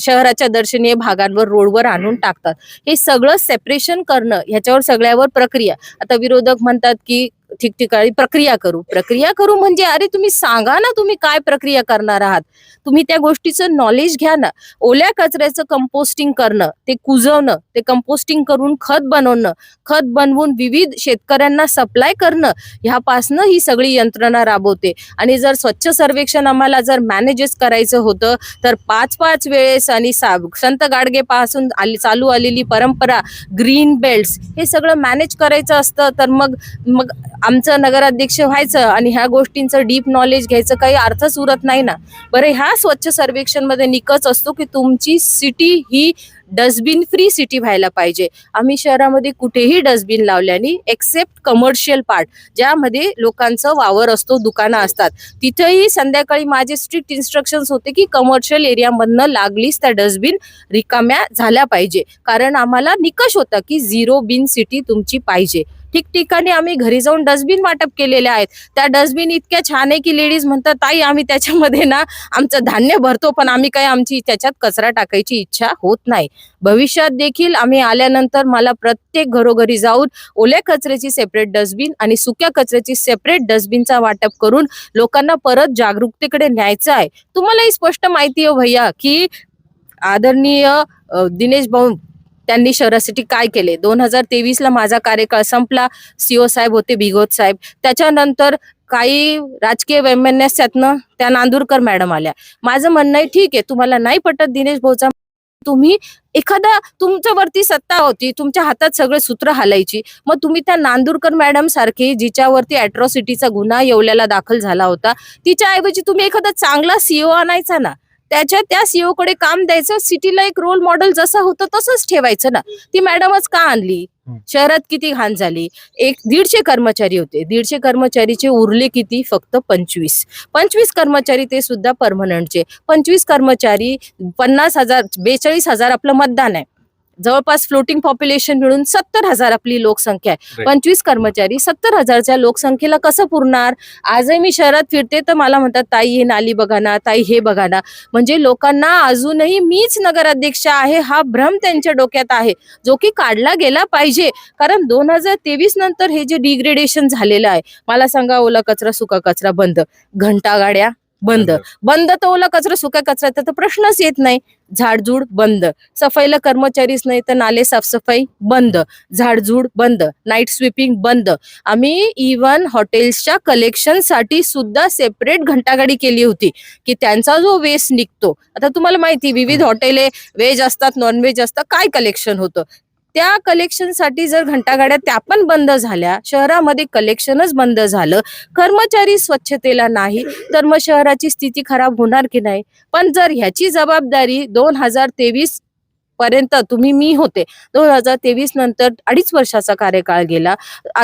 शहराच्या दर्शनीय भागांवर रोडवर आणून टाकतात. हे सगळं सेपरेशन करणं, ह्याच्यावर सगळ्यावर प्रक्रिया. आता विरोधक म्हणतात की ठिकठिकाणी प्रक्रिया करू म्हणजे अरे तुम्ही सांगा ना, तुम्ही काय प्रक्रिया करणार आहात, तुम्ही त्या गोष्टीचं नॉलेज घ्या ना. ओल्या कचऱ्याचं कंपोस्टिंग करणं, ते कुजवणं, ते कंपोस्टिंग करून खत बनवून विविध शेतकऱ्यांना सप्लाय करणं, ह्यापासनं ही सगळी यंत्रणा राबवते. आणि जर स्वच्छ सर्वेक्षण आम्हाला जर मॅनेजेस करायचं होतं तर 5-5 वेळेस आणि संत गाडगे पासून चालू आलेली परंपरा, ग्रीन बेल्ट्स, हे सगळं मॅनेज करायचं असतं तर मग आमचं नगराध्यक्ष व्हायचं आणि ह्या गोष्टींचं डीप नॉलेज घ्यायचं काही अर्थच उरत नाही ना. बरं, ह्या स्वच्छ सर्वेक्षण मध्ये निकष असतो की तुमची सिटी ही डस्टबिन फ्री सिटी व्हायला पाहिजे. आम्ही शहरामध्ये कुठेही डस्टबिन लावल्याने एक्सेप्ट कमर्शियल पार्ट, ज्यामध्ये लोकांचं वावर असतो, दुकानं असतात, तिथेही संध्याकाळी माझे स्ट्रिक्ट इन्स्ट्रक्शन्स होते की कमर्शियल एरियामधनं लागलीच त्या डस्टबिन रिकाम्या झाल्या पाहिजे. कारण आम्हाला निकष होता की 0 बिन सिटी तुमची पाहिजे. ठिकठिकाणी आम्ही घरी जाऊन डस्टबिन वाटप केलेले आहेत. त्या डस्टबिन इतक्या छान आहे की लेडीज म्हणतात ताई आम्ही त्याच्यामध्ये ना आमचं धान्य भरतो, पण आम्ही काही आमची त्याच्यात कचरा टाकायची इच्छा होत नाही. भविष्यात देखील आम्ही आल्यानंतर मला प्रत्येक घरोघरी जाऊन ओल्या कचऱ्याची सेपरेट डस्टबिन आणि सुक्या कचऱ्याची सेपरेट डस्टबिनचा वाटप करून लोकांना परत जागरूकतेकडे न्यायचं आहे. तुम्हालाही स्पष्ट माहिती आहे भैया की आदरणीय दिनेश भाऊ त्यांनी शहरासाठी काय केले. 2023ला माझा कार्यकाळ संपला, सीओ साहेब होते भिगवत साहेब. त्याच्यानंतर काही राजकीय वैमनस्यातनं त्या नांदुरकर मॅडम आल्या. माझं म्हणणं आहे ठीक आहे, तुम्हाला नाही पटत दिनेश भाऊचा, तुम्ही एखादा तुमच्यावरती सत्ता होती, तुमच्या हातात सगळे सूत्र हालायची, मग तुम्ही त्या नांदुरकर मॅडम सारखी जिच्यावरती अॅट्रॉसिटीचा गुन्हा येवल्याला दाखल झाला होता, तिच्याऐवजी तुम्ही एखादा चांगला सीओ आणायचा ना, त्या सीओ कडे काम द्यायचं, सिटीला एक रोल मॉडेल जसं होतं तसंच ठेवायचं ना. ती मॅडमच का आणली? शहरात किती घाण झाली. 150 कर्मचारी होते, 150 कर्मचारीचे उरले किती? फक्त 25 कर्मचारी, ते सुद्धा परमनंटचे. 25 कर्मचारी, 50,000, 42,000 आपलं मतदान आहे, जवळपास फ्लोटिंग पॉप्युलेशन मिळून 70,000 आपली लोकसंख्या आहे. 25 कर्मचारी 70,000च्या लोकसंख्येला कसं पुरणार? आजही मी शहरात फिरते तर मला म्हणतात ताई हे नाली बघा ना, ताई हे बघा ना. म्हणजे लोकांना अजूनही मीच नगराध्यक्ष आहे हा भ्रम त्यांच्या डोक्यात आहे, जो की काढला गेला पाहिजे. कारण 2023 नंतर हे जे डिग्रेडेशन झालेलं आहे, मला सांगा, ओला कचरा सुका कचरा बंद, घंटागाड्या बंद, तर ओला कचरा सुका कचरा तर प्रश्नच येत नाही. झाडझूड बंद, सफाईला कर्मचारीच नाही तर नाले साफसफाई बंद, झाडझूड बंद, नाईट स्वीपिंग बंद. आम्ही इव्हन हॉटेल्सच्या कलेक्शनसाठी सुद्धा सेपरेट घंटागाडी केली होती की त्यांचा जो वेस्ट निघतो, आता तुम्हाला माहिती विविध हॉटेले व्हेज असतात, नॉन व्हेज असतात, काय कलेक्शन होतं, त्या कलेक्शनसाठी जर घंटागाड्या त्या पण बंद झाल्या, शहरामध्ये कलेक्शनच बंद झालं, कर्मचारी स्वच्छतेला नाही, तर मग शहराची स्थिती खराब होणार की नाही? पण जर ह्याची जबाबदारी 2023 पर्यंत मी होते, 2023 नंतर 2.5 वर्षाचा कार्यकाळ गेला.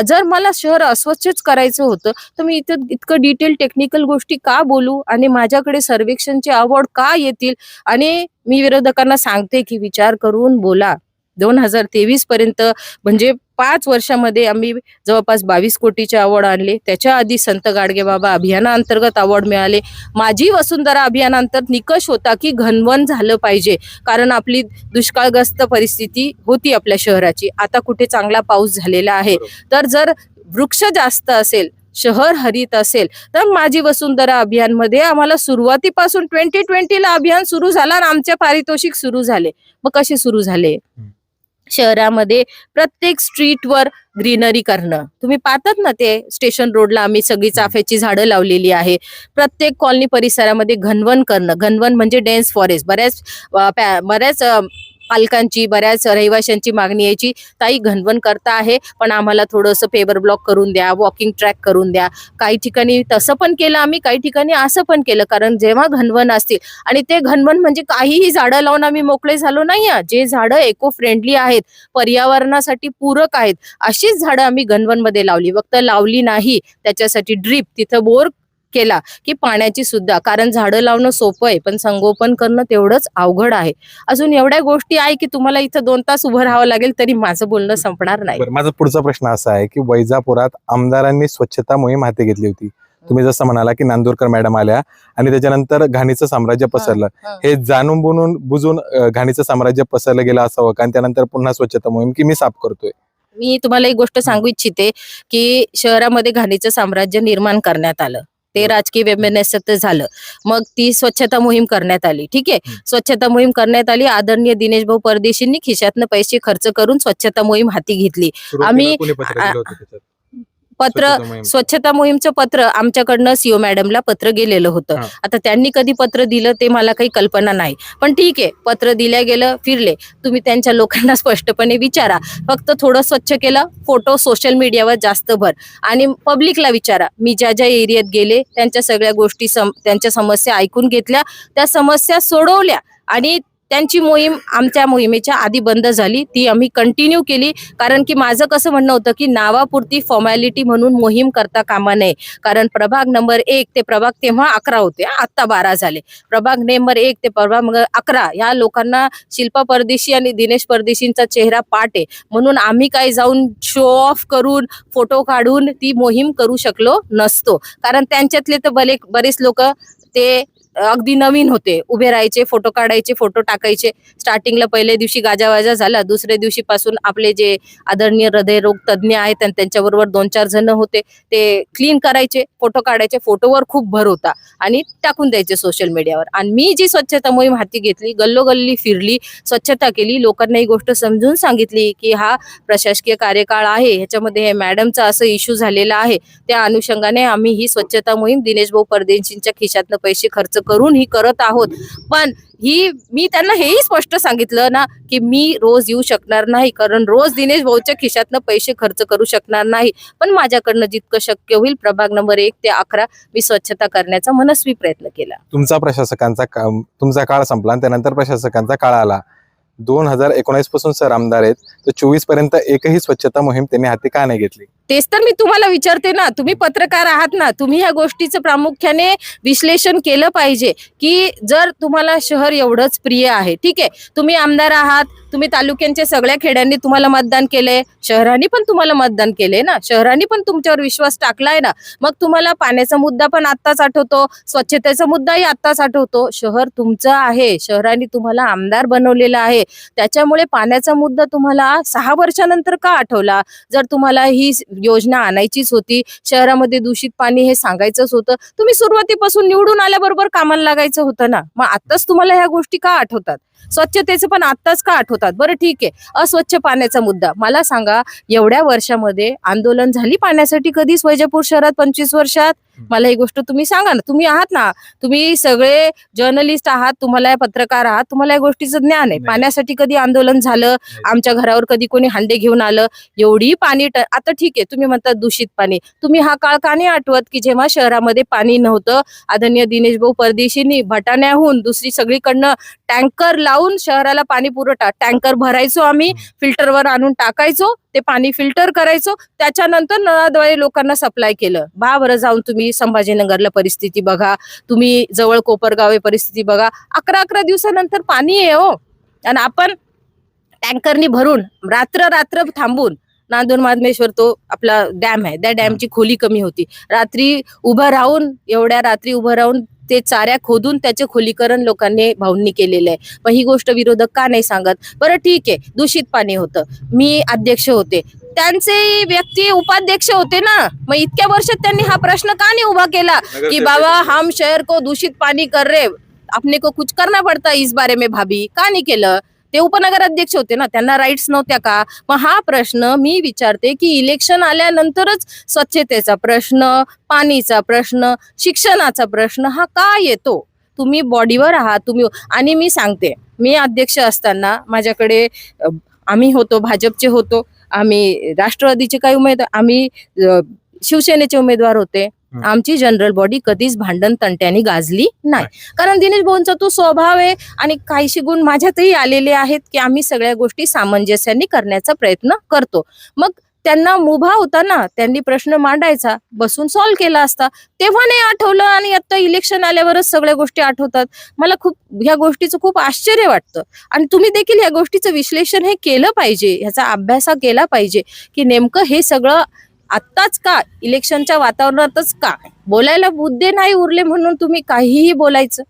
जर मला शहर अस्वच्छच करायचं होतं तर मी इतकं डिटेल टेक्निकल गोष्टी का बोलू आणि माझ्याकडे सर्वेक्षणचे अवॉर्ड का येतील? आणि मी विरोधकांना सांगते की विचार करून बोला. 2023 पर्यंत म्हणजे 5 वर्षामध्ये आम्ही जवळपास 22 कोटीचे अवॉर्ड आणले. त्याच्या आधी संत गाडगेबाबा अभियानाअंतर्गत अवॉर्ड मिळाले. माझी वसुंधरा अभियानांतर्गत निकष होता की घनवन झालं पाहिजे, कारण आपली दुष्काळग्रस्त परिस्थिती होती आपल्या शहराची. आता कुठे चांगला पाऊस झालेला आहे, तर जर वृक्ष जास्त असेल, शहर हरित असेल, तर माझी वसुंधरा अभियानमध्ये आम्हाला सुरुवातीपासून 2020ला अभियान सुरू झाला आणि आमचे पारितोषिक सुरू झाले. मग कसे सुरू झाले? शहरामध्ये प्रत्येक स्ट्रीटवर ग्रीनरी करणं. तुम्ही पाहतात ना, ते स्टेशन रोडला आम्ही सगळी चाफ्याची झाडं लावलेली आहे. प्रत्येक कॉलनी परिसरामध्ये घनवन करणं. घनवन म्हणजे डेन्स फॉरेस्ट. बऱ्याच पालकांची, बऱ्याच रहिवाशांची मागणी यायची, ताई घनवन करता आहे पण आम्हाला थोडंसं पेवर ब्लॉक करून द्या, वॉकिंग ट्रॅक करून द्या. काही ठिकाणी तसं पण केलं आम्ही, काही ठिकाणी असं पण केलं. कारण जेव्हा घनवन असतील, आणि ते घनवन म्हणजे काहीही झाडं लावून आम्ही मोकळे झालो नाही. जे झाडं इको फ्रेंडली आहेत, पर्यावरणासाठी पूरक आहेत, अशीच झाडं आम्ही घनवनमध्ये लावली. फक्त लावली नाही, त्याच्यासाठी ड्रीप, तिथं बोर केला की पाण्याची सुद्धा, कारण झाडं लावणं सोपं आहे पण संगोपन करणं तेवढंच अवघड आहे. अजून एवढ्या गोष्टी आहे की तुम्हाला इथं 2 तास उभं राहावं लागेल तरी माझं बोलणं संपणार नाही. माझा पुढचा प्रश्न असा आहे की वैजापुरात आमदारांनी स्वच्छता मोहीम हाती घेतली होती. तुम्ही जसं म्हणाला की नांदुरकर मॅडम आल्या आणि त्याच्यानंतर घाणीचं साम्राज्य पसरलं. हे जाणून बुजून घाणीचं साम्राज्य पसरलं गेलं असावं का? आणि त्यानंतर पुन्हा स्वच्छता मोहीम की मी साफ करतोय? मी तुम्हाला एक गोष्ट सांगू इच्छिते की शहरामध्ये घाणीचं साम्राज्य निर्माण करण्यात आलं. ते राजकीय वेमनस्यत झालं. मग ती स्वच्छता मोहीम करण्यात आली. ठीक आहे, स्वच्छता मोहीम करण्यात आली. आदरणीय दिनेश भाऊ परदेशींनी खिशातनं पैसे खर्च करून स्वच्छता मोहीम हाती घेतली. आम्ही पत्र, स्वच्छता मोहीमचं पत्र आमच्याकडनं सीओ मॅडमला पत्र गेलेलं होतं. आता त्यांनी कधी पत्र दिलं ते मला काही कल्पना नाही, पण ठीक आहे, पत्र दिल्या गेलं, फिरले. तुम्ही त्यांच्या लोकांना स्पष्टपणे विचारा. फक्त थोडं स्वच्छ केलं, फोटो सोशल मीडियावर जास्त भर, आणि पब्लिकला विचारा. मी ज्या ज्या एरियात गेले त्यांच्या सगळ्या गोष्टी, त्यांच्या समस्या ऐकून घेतल्या, त्या समस्या सोडवल्या, आणि त्यांची मोहीम आमच्या मोहिमेच्या आधी बंद झाली, ती आम्ही कंटिन्यू केली. कारण की माझं कसं म्हणणं होतं की नावापुरती फॉर्मॅलिटी म्हणून मोहीम करता कामा नये. कारण प्रभाग नंबर 1 ते प्रभाग तेव्हा 11 होते, आता 12 झाले. प्रभाग नंबर 1 ते प्रभाग 11 ह्या लोकांना शिल्पा परदेशी आणि दिनेश परदेशींचा चेहरा पाठ आहे, म्हणून आम्ही काही जाऊन शो ऑफ करून, फोटो काढून ती मोहीम करू शकलो नसतो. कारण त्यांच्यातले तर बरेच लोक ते अगदी नवीन होते, उभे राहायचे, फोटो काढायचे, फोटो टाकायचे. स्टार्टिंगला पहिल्या दिवशी गाजावाजा झाला, दुसऱ्या दिवशी पासून आपले जे आदरणीय हृदयरोग तज्ज्ञ आहेत आणि त्यांच्याबरोबर 2-4 जण होते, ते क्लीन करायचे, फोटो काढायचे. फोटोवर खूप भर होता आणि टाकून द्यायचे सोशल मीडियावर. आणि मी जी स्वच्छता मोहीम हाती घेतली, गल्लोगल्ली फिरली, स्वच्छता केली, लोकांना ही गोष्ट समजून सांगितली की हा प्रशासकीय कार्यकाळ आहे, ह्याच्यामध्ये हे मॅडमचा असं इश्यू झालेला आहे. त्या अनुषंगाने आम्ही ही स्वच्छता मोहीम दिनेश भाऊ परदेशींच्या खिशातनं पैसे खर्च करून ही करत आहोत. पण मी त्यांना हेही स्पष्ट सांगितलं ना की मी रोज येऊ शकणार नाही, कारण रोज दिनेश भाऊच्या खिशातनं पैसे खर्च करू शकणार नाही, पण माझ्याकडनं जितकं शक्य होईल प्रभाग नंबर 1 ते 11 मी स्वच्छता करण्याचा मनस्वी प्रयत्न केला. तुमचा काळ संपला आणि त्यानंतर प्रशासकांचा काळ आला. 2019 पासून सर आमदार आहेत, तर 24 पर्यंत एकही स्वच्छता मोहीम त्यांनी हाती का नाही घेतली? तेच तर मी तुम्हाला विचारते ना, तुम्ही पत्रकार आहात ना, तुम्ही ह्या गोष्टीचं प्रामुख्याने विश्लेषण केलं पाहिजे की जर तुम्हाला शहर एवढंच प्रिय आहे, ठीक आहे, तुम्ही आमदार आहात, तुम्ही तालुक्यांच्या सगळ्या खेड्यांनी तुम्हाला मतदान केलंय, शहरांनी पण तुम्हाला मतदान केलंय ना, शहरांनी पण तुमच्यावर विश्वास टाकलाय ना, मग तुम्हाला पाण्याचा मुद्दा पण आत्ताच आठवतो, स्वच्छतेचा मुद्दाही आत्ताच आठवतो. शहर तुमचं आहे, शहरांनी तुम्हाला आमदार बनवलेलं आहे, त्याच्यामुळे पाण्याचा मुद्दा तुम्हाला 6 वर्षानंतर का आठवला? जर तुम्हाला ही योजना आणायचीच होती, शहरामध्ये दूषित पाणी हे सांगायचंच होतं, तुम्ही सुरुवातीपासून निवडून आल्याबरोबर कामाला लागायचं होतं ना. मग आत्ताच तुम्हाला ह्या गोष्टी का आठवतात? स्वच्छतेचं पण आत्ताच का आठवतात? बरं ठीक आहे, अस्वच्छ पाण्याचा मुद्दा मला सांगा, एवढ्या वर्षामध्ये आंदोलन झाली पाण्यासाठी कधीच वैजापूर शहरात 25 वर्षात? मला ही गोष्ट तुम्ही सांगा ना. तुम्ही आहात ना, तुम्ही सगळे जर्नलिस्ट आहात, तुम्हाला पत्रकार आहात, तुम्हाला या गोष्टीचं ज्ञान आहे. पाण्यासाठी कधी आंदोलन झालं? आमच्या घरावर कधी कोणी हांडे घेऊन आलं? एवढी पाणी आता ठीक आहे, तुम्ही म्हणतात दूषित पाणी, तुम्ही हा काळ का नाही आठवत की जेव्हा शहरामध्ये पाणी नव्हतं, आदरणीय दिनेश भाऊ परदेशींनी भटाण्याहून दुसरी सगळीकडनं टँकर लावून शहराला पाणी पुरवठा, टँकर भरायचो आम्ही, फिल्टरवर आणून टाकायचो, ते पाणी फिल्टर करायचो, त्याच्यानंतर नळाद्वारे लोकांना सप्लाय केलं. बरं जाऊन तुम्ही संभाजीनगरला परिस्थिती बघा, तुम्ही जवळ कोपरगाव परिस्थिती बघा, 11 दिवसानंतर पाणी आहे हो. आणि आपण टँकरनी भरून रात्र थांबून नांदूर माधमेश्वर तो आपला डॅम आहे, त्या डॅमची खोली कमी होती. एवढ्या रात्री उभं राहून ते चाऱ्या खोदून त्याचे खोलीकरण लोकांनी भाऊंनी केलेलं आहे. मग ही गोष्ट विरोधक का नाही सांगत? बरं ठीक आहे, दूषित पाणी होतं, मी अध्यक्ष होते, त्यांचे व्यक्ती उपाध्यक्ष होते ना, मग इतक्या वर्षात त्यांनी हा प्रश्न का नाही उभा केला की बाबा हम शहर को दूषित पानी कर रहे, अपने को कुछ करना पड़ता इस बारे में भाभी? का नाही केलं? ते उपनगर अध्यक्ष होते ना, त्यांना राईट्स नव्हत्या का? मग हा प्रश्न मी विचारते की इलेक्शन आल्यानंतरच स्वच्छतेचा प्रश्न, पाणीचा प्रश्न, शिक्षणाचा प्रश्न हा का येतो? तुम्ही बॉडीवर आहात तुम्ही. आणि मी सांगते, मी अध्यक्ष असताना माझ्याकडे आम्ही होतो, भाजपचे होतो, आम्ही राष्ट्रवादीचे काही उमेदवार, आम्ही शिवसेनेचे उमेदवार होते. आमची जनरल बॉडी कधीच भांडण तंट्याने गाजली नाही, कारण दिनेश भाऊंचा तो स्वभाव आहे आणि काहीशी गुण माझ्यातही आलेले आहेत की आम्ही सगळ्या गोष्टी सामंजस्याने करण्याचा प्रयत्न करतो. मग त्यांना मुभा होता ना, त्यांनी प्रश्न मांडायचा, बसून सॉल्व्ह केला असता. तेव्हा नाही आठवलं आणि आता इलेक्शन आल्यावरच सगळ्या गोष्टी आठवतात. मला खूप ह्या गोष्टीचं खूप आश्चर्य वाटतं. आणि तुम्ही देखील ह्या गोष्टीचं विश्लेषण हे केलं पाहिजे, ह्याचा अभ्यास केला पाहिजे की नेमकं हे सगळं आत्ताच का, इलेक्शनच्या वातावरणातच का? बोलायला मुद्दे नाही उरले म्हणून तुम्ही काहीही बोलायचं?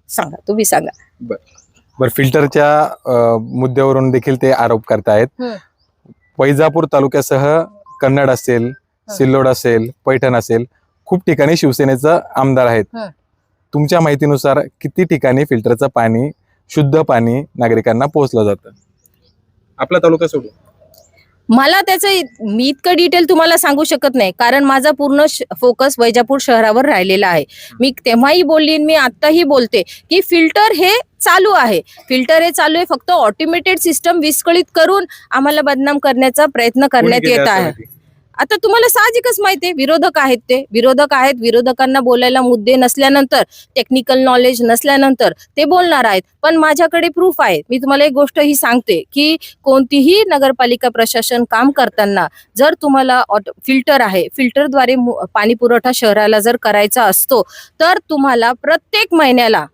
सांगा, तुम्ही सांगा. बरं, फिल्टरच्या मुद्द्यावरून देखील ते आरोप करतायत. वैजापूर तालुक्यासह कन्नड असेल, सिल्लोड असेल, पैठण असेल, खूप ठिकाणी शिवसेनेचा आमदार आहेत. तुमच्या माहितीनुसार किती ठिकाणी फिल्टरचं पाणी, शुद्ध पाणी नागरिकांना पोहोचलं जातं आपला तालुका सोडून? मला त्याचं मी इतकं डिटेल तुम्हाला सांगू शकत नाही, कारण माझा पूर्ण फोकस वैजापूर शहरावर राहिलेला आहे. मी तेव्हाही बोलली, मी आत्ताही बोलते की फिल्टर हे चालू आहे. फिल्टर हे चालू आहे, फक्त ऑटोमेटेड सिस्टम विस्कळीत करून आम्हाला बदनाम करण्याचा प्रयत्न करण्यात येत आहे. आता तुम्हाला साहजिकच माहिती आहे, विरोधक आहेत, ते विरोधक आहेत. विरोधकांना बोलायला मुद्दे नसल्यानंतर, टेक्निकल नॉलेज नसल्यानंतर ते बोलणार आहेत. पण माझ्याकडे प्रूफ आहे. मी तुम्हाला एक गोष्ट ही सांगते की कोणतीही नगरपालिका प्रशासन काम करताना जर तुम्हाला फिल्टर आहे, फिल्टरद्वारे पाणी पुरवठा शहराला जर करायचा असतो, तर तुम्हाला प्रत्येक महिन्याला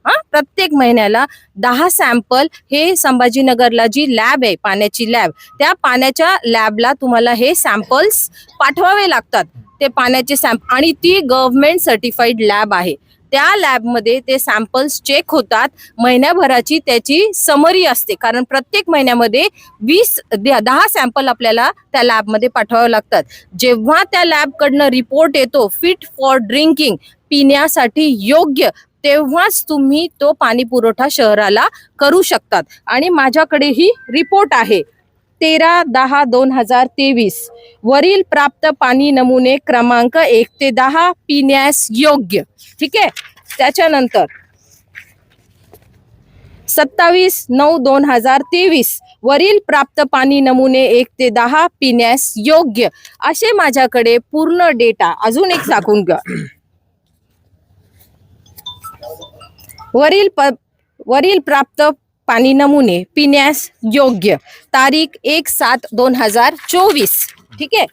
10 सॅम्पल हे संभाजीनगरला जी लॅब आहे, पाण्याची लॅब, त्या पाण्याच्या लॅबला तुम्हाला हे सॅम्पल्स पाठवावे लागतात. ते पाण्याचे सॅम्पल, आणि ती गव्हर्नमेंट सर्टिफाईड लॅब आहे. त्या लॅबमध्ये ते सॅम्पल्स चेक होतात. महिन्याभराची त्याची समरी असते, कारण प्रत्येक महिन्यामध्ये 10 सॅम्पल आपल्याला त्या लॅबमध्ये पाठवावे लागतात. जेव्हा त्या लॅबकडनं रिपोर्ट येतो फिट फॉर ड्रिंकिंग, पिण्यासाठी योग्य, तेव्हाच तुम्ही तो पाणी पुरवठा शहराला करू शकतात. आणि माझ्याकडे ही रिपोर्ट आहे 13/10/2023, वरील प्राप्त पाणी नमुने क्रमांक 1 ते 10 पिण्यास योग्य. ठीक आहे. त्याच्यानंतर 27/9/2023, वरील प्राप्त पाणी नमुने 1 ते 10 पिण्यास योग्य. असे माझ्याकडे पूर्ण डेटा. अजून एक सांगून घ्या, वरील प्राप्त पाणी नमुने पिण्यास योग्य, तारीख 1/7/2024. ठीक आहे.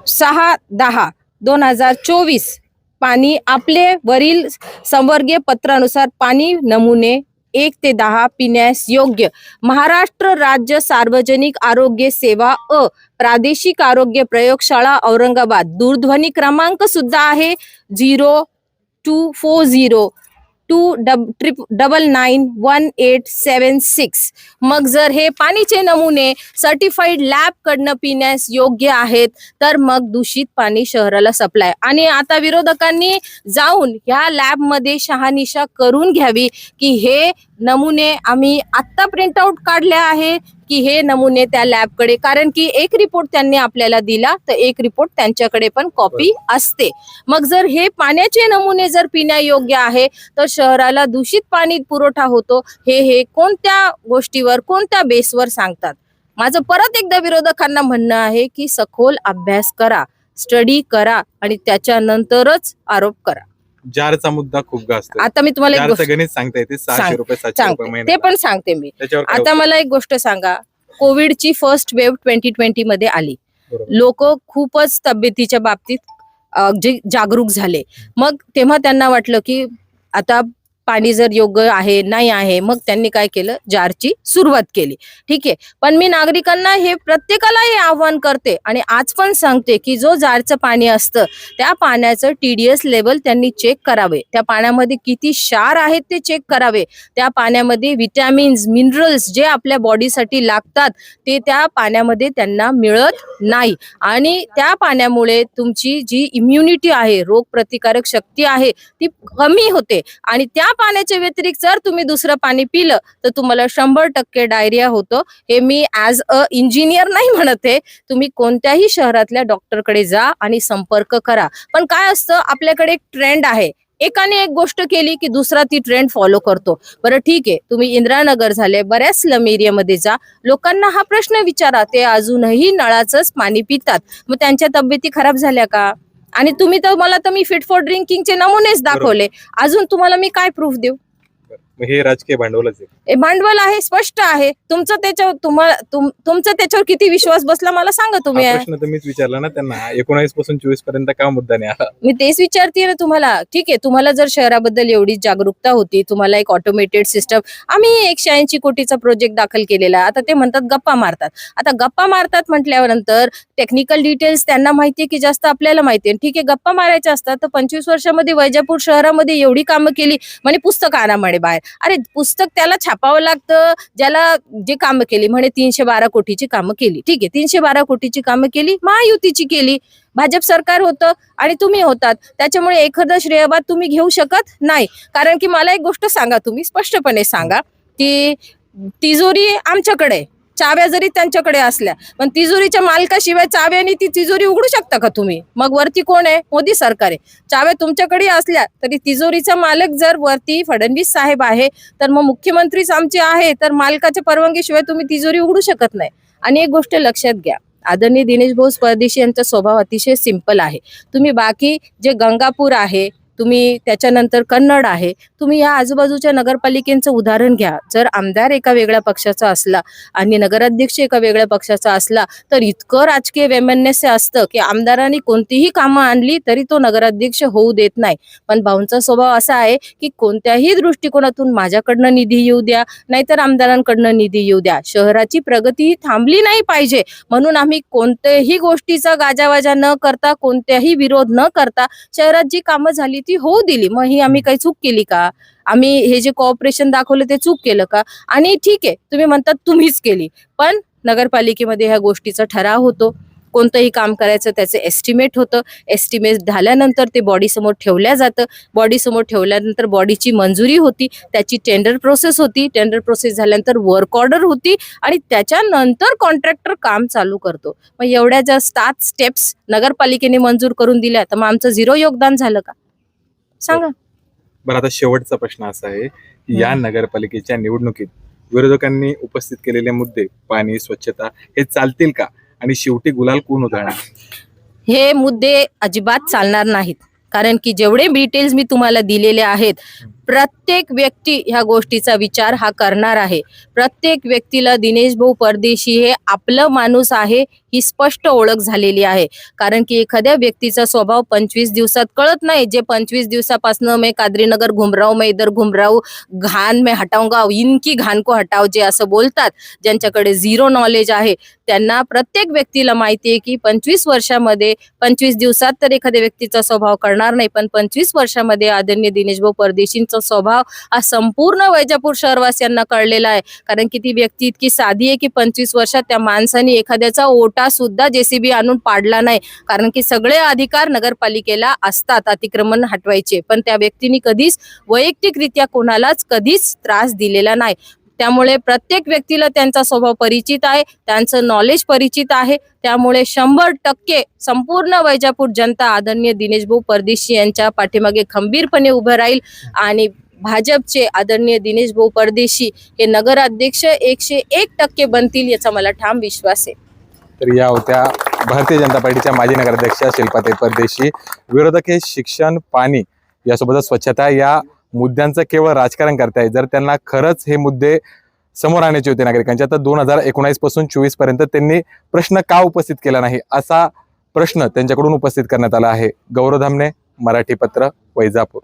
6/10/2024 पाणी आपले वरील संवर्गीय पत्रानुसार पाणी नमुने 1 ते 10 पिण्यास योग्य. महाराष्ट्र राज्य सार्वजनिक आरोग्य सेवा प्रादेशिक आरोग्य प्रयोगशाळा औरंगाबाद. दूरध्वनी क्रमांक सुद्धा आहे 024029991876. मग जर हे पाणीचे नमुने सर्टिफाईड लॅब कडनं पिण्यास योग्य आहेत, तर मग दूषित पाणी शहराला सप्लाय. आणि आता विरोधकांनी जाऊन ह्या लॅब मध्ये शहानिशा करून घ्यावी की हे नमुने आम्ही आत्ता प्रिंट आउट काढले आहे की हे नमुने त्या लॅबकडे, कारण की एक रिपोर्ट त्यांनी आपल्याला दिला तर एक रिपोर्ट त्यांच्याकडे पण कॉपी असते. मग जर हे पाण्याचे नमुने जर पिण्यायोग्य आहे, तर शहराला दूषित पाणी पुरवठा होतो, हे कोणत्या गोष्टीवर, कोणत्या बेसवर सांगतात? माझं परत एकदा विरोधकांना म्हणणं आहे की सखोल अभ्यास करा, स्टडी करा आणि त्याच्यानंतरच आरोप करा. जारचा मुद्दा खूप गाजतो. आता मी तुम्हाला एक गोष्ट गणित सांगता येते, 600 रुपये 700 रुपये महिना, ते पण सांगते मी. आता मला एक गोष्ट सांगा, कोविडची फर्स्ट वेव्ह 2020 मध्ये आली. लोक खूपच तब्येतीच्या बाबतीत जागरूक झाले. मग तेव्हा त्यांना वाटलं की आता पाणी जर योग्य आहे नाही आहे, मग त्यांनी काय केलं, जारची सुरुवात केली. ठीक आहे, पण मी नागरिकांना हे प्रत्येकाला हे आव्हान करते आणि आज पण सांगते की जो जारचं पाणी असतं त्या पाण्याचं TDS लेवल त्यांनी चेक करावे, त्या पाण्यामध्ये किती क्षार आहेत ते चेक करावे, त्या पाण्यामध्ये विटॅमिन्स मिनरल्स जे आपल्या बॉडीसाठी लागतात ते त्या पाण्यामध्ये त्यांना मिळत नाही आणि त्या पाण्यामुळे तुमची जी इम्युनिटी आहे, रोग प्रतिकारक शक्ती आहे ती कमी होते आणि त्या पाण्याच्या व्यतिरिक्त जर तुम्ही दुसरं पाणी पिलं तर तुम्हाला 100% डायरिया होतो. हे मी ॲज अ इंजिनियर नाही म्हणत आहे, तुम्ही कोणत्याही शहरातल्या डॉक्टरकडे जा आणि संपर्क करा. पण काय असतं, आपल्याकडे एक ट्रेंड आहे, एकाने एक गोष्ट केली की दुसरा ती ट्रेंड फॉलो करतो. बरं ठीक आहे, तुम्ही इंदिरानगर झाले, बऱ्याच स्लम एरियामध्ये जा, लोकांना हा प्रश्न विचारा, ते अजूनही नळाचंच पाणी पितात, मग त्यांच्या तब्येती खराब झाल्या का? आणि तुम्ही तर मला तर मी फिट फॉर ड्रिंकिंगचे नमुनेच दाखवले, अजून तुम्हाला मी काय प्रूफ देऊ? मग हे राजकीय भांडवलच आहे. हे भांडवल आहे, स्पष्ट आहे. तुमचं त्याच्यावर तुमचा त्याच्यावर किती विश्वास बसला मला सांगा तुम्ही. हा प्रश्न तुम्हीच विचारला ना त्यांना, 19 पासून 24 पर्यंत का मुद्दा नाही आला? मी तेच विचारते ना तुम्हाला. ठीक आहे, तुम्हाला जर शहराबद्दल एवढी जागरूकता होती, तुम्हाला एक ऑटोमेटेड सिस्टम, आम्ही 180 कोटीचा प्रोजेक्ट दाखल केलेला, आता ते म्हणतात गप्पा मारतात. आता गप्पा मारतात म्हटल्यावर नंतर टेक्निकल डिटेल्स त्यांना माहितीये की जास्त आपल्याला माहितीये. ठीक आहे, गप्पा मारायच्या असतात तर 25 वर्षामध्ये वैजापूर शहरामध्ये एवढी कामं केली, म्हणे पुस्तक आणा म्हणे बाहेर. अरे पुस्तक त्याला छापावं लागतं, ज्याला जे कामं केली, म्हणे 312 कोटीची कामं केली. ठीक आहे, 312 कोटीची कामं केली, महायुतीची केली, भाजप सरकार होतं आणि तुम्ही होतात, त्याच्यामुळे एखादं श्रेयबाद तुम्ही घेऊ शकत नाही. कारण की मला एक गोष्ट सांगा, तुम्ही स्पष्टपणे सांगा की तिजोरी आमच्याकडे, चाव्या जरी त्यांच्याकडे असल्या, पण तिजोरीच्या मालकाशिवाय चाव्याने ती तिजोरी उघडू शकता का तुम्ही? मग वरती कोण आहे? मोदी सरकार आहे. चाव्या तुमच्याकडे असल्या तरी तिजोरीचा मालक जर वरती फडणवीस साहेब आहे तर मग मुख्यमंत्रीच आमचे आहे, तर मालकाच्या परवानगीशिवाय तुम्ही तिजोरी उघडू शकत नाही. आणि एक गोष्ट लक्षात घ्या, आदरणीय दिनेश भाऊ परदेशी यांचा स्वभाव अतिशय सिंपल आहे. तुम्ही बाकी जे गंगापूर आहे, तुम्ही त्याच्यानंतर कन्नड आहे, तुम्ही या आजूबाजूच्या नगरपालिकेचं उदाहरण घ्या. जर आमदार एका वेगळ्या पक्षाचा असला आणि नगराध्यक्ष एका वेगळ्या पक्षाचा असला तर इतकं राजकीय वैमनस्य असतं की आमदारांनी कोणतीही कामं आणली तरी तो नगराध्यक्ष होऊ देत नाही. पण भाऊंचा स्वभाव असा आहे की कोणत्याही दृष्टिकोनातून माझ्याकडनं निधी येऊ द्या, नाहीतर आमदारांकडनं निधी येऊ द्या, शहराची प्रगती ही थांबली नाही पाहिजे म्हणून आम्ही कोणत्याही गोष्टीचा गाजावाजा न करता, कोणत्याही विरोध न करता शहरात जी कामं झाली ती होऊ दिली. मग ही आम्ही काही चूक केली का? आम्ही हे जे कोऑपरेशन दाखवलं ते चूक केलं का? आणि ठीक आहे, तुम्ही म्हणतात तुम्हीच केली, पण नगरपालिकेमध्ये ह्या गोष्टीचा ठराव होतो, कोणतंही काम करायचं त्याचं एस्टिमेट होतं, एस्टिमेट झाल्यानंतर ते बॉडी समोर ठेवल्या जातं, बॉडी समोर ठेवल्यानंतर बॉडीची मंजुरी होती, त्याची टेंडर प्रोसेस होती, टेंडर प्रोसेस झाल्यानंतर वर्क ऑर्डर होती आणि त्याच्यानंतर कॉन्ट्रॅक्टर काम चालू करतो. मग एवढ्या ज्या 7 स्टेप्स नगरपालिकेने मंजूर करून दिल्या तर मग आमचं 0 योगदान झालं का? सांगा. बरं, आता शेवटचा प्रश्न असा आहे की या नगरपालिकेच्या निवडणुकीत विरोधकांनी उपस्थित केलेले मुद्दे, पाणी, स्वच्छता, हे चालतील का? आणि शेवटी गुलाल कोण उधळणार? हे मुद्दे अजिबात चालणार नाहीत, कारण की जेवढे डिटेल्स मी तुम्हाला दिलेले आहेत, प्रत्येक व्यक्ती ह्या गोष्टीचा विचार हा करणार आहे. प्रत्येक व्यक्तीला दिनेश भाऊ परदेशी हे आपलं माणूस आहे ही स्पष्ट ओळख झालेली आहे. कारण की एखाद्या व्यक्तीचा स्वभाव 25 दिवसात कळत नाही. जे 25 दिवसापासून मैं कादरीनगर घूम रहा हूं, मैं इधर घूम रहा हूं, घाण मैं हटाऊंगा, इनकी घाण को हटाओ, जे असं बोलतात, ज्यांच्याकडे 0 नॉलेज आहे, त्यांना प्रत्येक व्यक्तीला माहिती आहे की 25 वर्षामध्ये 25 दिवसात तर एखाद्या व्यक्तीचा स्वभाव कळणार नाही, पण 25 वर्षामध्ये आदरणीय दिनेश भाऊ परदेशींचा स्वभाव हा संपूर्ण वैजापूर शहरवासियांना कळलेला आहे. कारण की ती व्यक्ती इतकी साधी आहे की 25 वर्षात त्या माणसाने एखाद्याचा ओटा सुद्धा JCB आणून पाडला नाही. कारण की सगळे अधिकार नगरपालिकेला असतात अतिक्रमण हटवायचे, पण त्या व्यक्तीने कधीच वैयक्तिकरित्या कोणालाच कधीच त्रास दिलेला नाही. त्यामुळे प्रत्येक व्यक्तीला त्यांचा स्वभाव परिचित आहे, त्यांचं नॉलेज परिचित आहे. त्यामुळे 100% संपूर्ण वैजापूर जनता आदरणीय दिनेश भाऊ परदेशी यांच्या पाठीमागे खंबीरपणे उभं राहील आणि भाजपचे आदरणीय दिनेश भाऊ परदेशी हे नगराध्यक्ष 101% बनतील याचा मला ठाम विश्वास आहे. तर या होत्या भारतीय जनता पार्टीच्या माजी नगराध्यक्षा शिल्पाताई परदेशी. विरोधक हे शिक्षण, पाणी यासोबतच स्वच्छता या मुद्द्यांचं केवळ राजकारण करताय. जर त्यांना खरंच हे मुद्दे समोर आणायचे होते नागरिकांच्या, तर 2019 पासून 24 पर्यंत त्यांनी प्रश्न का उपस्थित केला नाही, असा प्रश्न त्यांच्याकडून उपस्थित करण्यात आला आहे. गौरव धामणे, मराठी पत्र, वैजापूर.